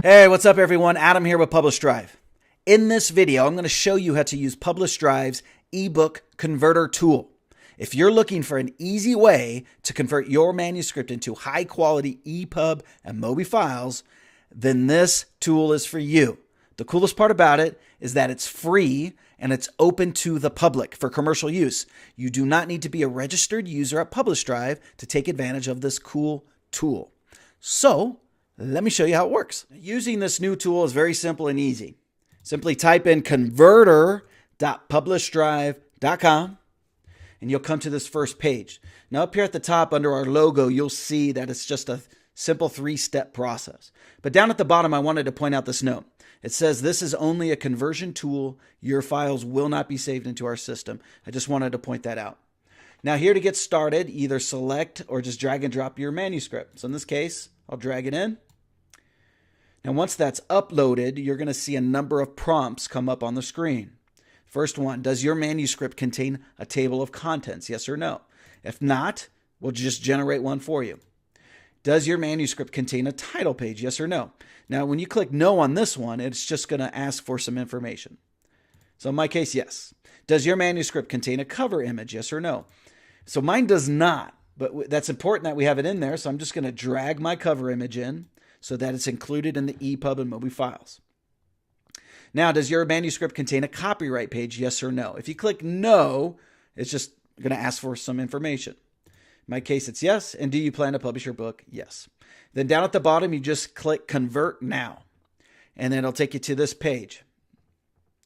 Hey, what's up everyone? Adam here with Publish Drive. In this video, I'm going to show you how to use Publish Drive's ebook converter tool. If you're looking for an easy way to convert your manuscript into high quality EPUB and MOBI files, then this tool is for you. The coolest part about it is that it's free and it's open to the public for commercial use. You do not need to be a registered user at Publish Drive to take advantage of this cool tool. So, let me show you how it works. Using this new tool is very simple and easy. Simply type in converter.publishdrive.com and you'll come to this first page. Now up here at the top under our logo, you'll see that it's just a simple 3-step process. But down at the bottom, I wanted to point out this note. It says this is only a conversion tool. Your files will not be saved into our system. I just wanted to point that out. Now here to get started, either select or just drag and drop your manuscript. So in this case, I'll drag it in. Now once that's uploaded, you're going to see a number of prompts come up on the screen. First one, does your manuscript contain a table of contents? Yes or no? If not, we'll just generate one for you. Does your manuscript contain a title page? Yes or no? Now when you click no on this one, it's just going to ask for some information. So in my case, yes. Does your manuscript contain a cover image? Yes or no? So mine does not, but that's important that we have it in there. So I'm just going to drag my cover image in so that it's included in the EPUB and MOBI files. Now, does your manuscript contain a copyright page? Yes or no? If you click no, it's just going to ask for some information. In my case, it's yes. And do you plan to publish your book? Yes. Then down at the bottom, you just click Convert Now, and then it'll take you to this page.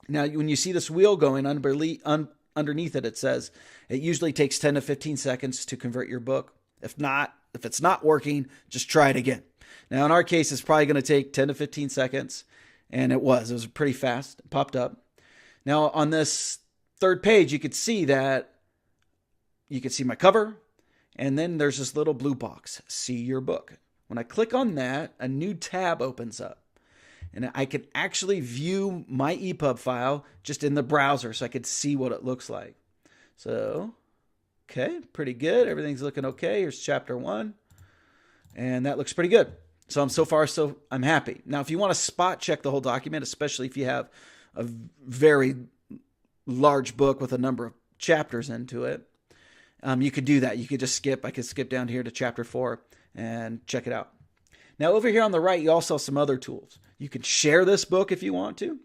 Now, when you see this wheel going underneath it, it says it usually takes 10 to 15 seconds to convert your book. If it's not working, just try it again. Now, in our case, it's probably going to take 10 to 15 seconds, and it was pretty fast. It popped up. Now, on this third page, you could see my cover, and then there's this little blue box, See Your Book. When I click on that, a new tab opens up, and I can actually view my EPUB file just in the browser, so I could see what it looks like. So, okay, pretty good. Everything's looking okay. Here's chapter 1, and that looks pretty good. So I'm happy. Now, if you want to spot check the whole document, especially if you have a very large book with a number of chapters into it, you could do that. You could just skip. I could skip down here to chapter 4 and check it out. Now, over here on the right, you also have some other tools. You can share this book if you want to.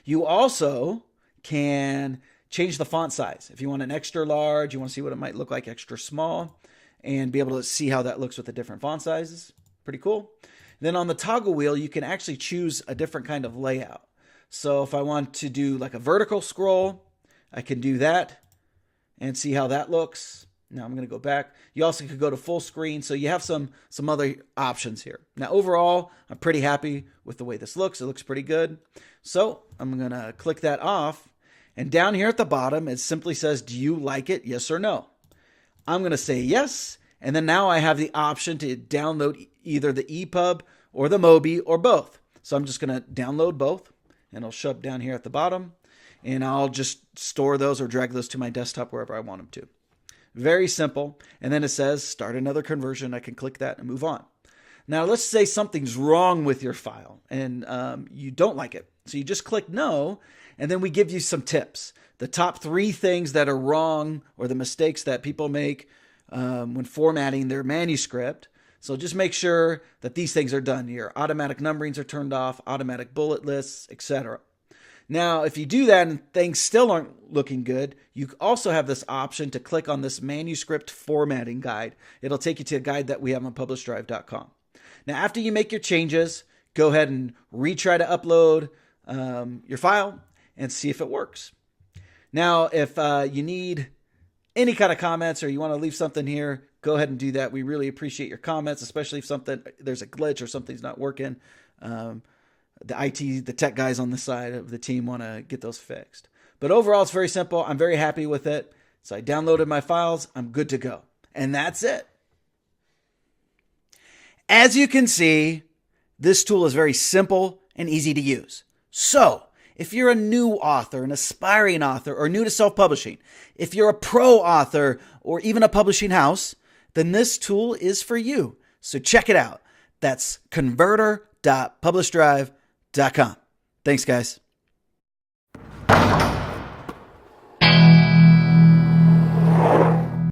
You also can change the font size. If you want an extra large, you want to see what it might look like extra small, and be able to see how that looks with the different font sizes. Pretty cool. Then on the toggle wheel, you can actually choose a different kind of layout. So if I want to do like a vertical scroll, I can do that and see how that looks. Now I'm going to go back. You also could go to full screen. So you have some other options here. Now overall, I'm pretty happy with the way this looks. It looks pretty good. So I'm going to click that off. And down here at the bottom, it simply says, do you like it? Yes or no? I'm going to say yes. And then now I have the option to download either the EPUB or the MOBI or both. So I'm just going to download both, and it'll show up down here at the bottom, and I'll just store those or drag those to my desktop wherever I want them to. Very simple. And then it says start another conversion. I can click that and move on. Now let's say something's wrong with your file and you don't like it. So you just click no, and then we give you some tips. The top 3 things that are wrong or the mistakes that people make when formatting their manuscript. So just make sure that these things are done. Your automatic numberings are turned off, automatic bullet lists, etc. Now, if you do that and things still aren't looking good, you also have this option to click on this manuscript formatting guide. It'll take you to a guide that we have on publishdrive.com. Now, after you make your changes, go ahead and retry to upload your file and see if it works. Now, if you need any kind of comments or you want to leave something here, go ahead and do that. We really appreciate your comments, especially if there's a glitch or something's not working. The tech guys on the side of the team want to get those fixed. But overall, it's very simple. I'm very happy with it. So I downloaded my files. I'm good to go. And that's it. As you can see, this tool is very simple and easy to use. So if you're a new author, an aspiring author, or new to self-publishing, if you're a pro author or even a publishing house, then this tool is for you. So check it out. That's converter.publishdrive.com. Thanks, guys.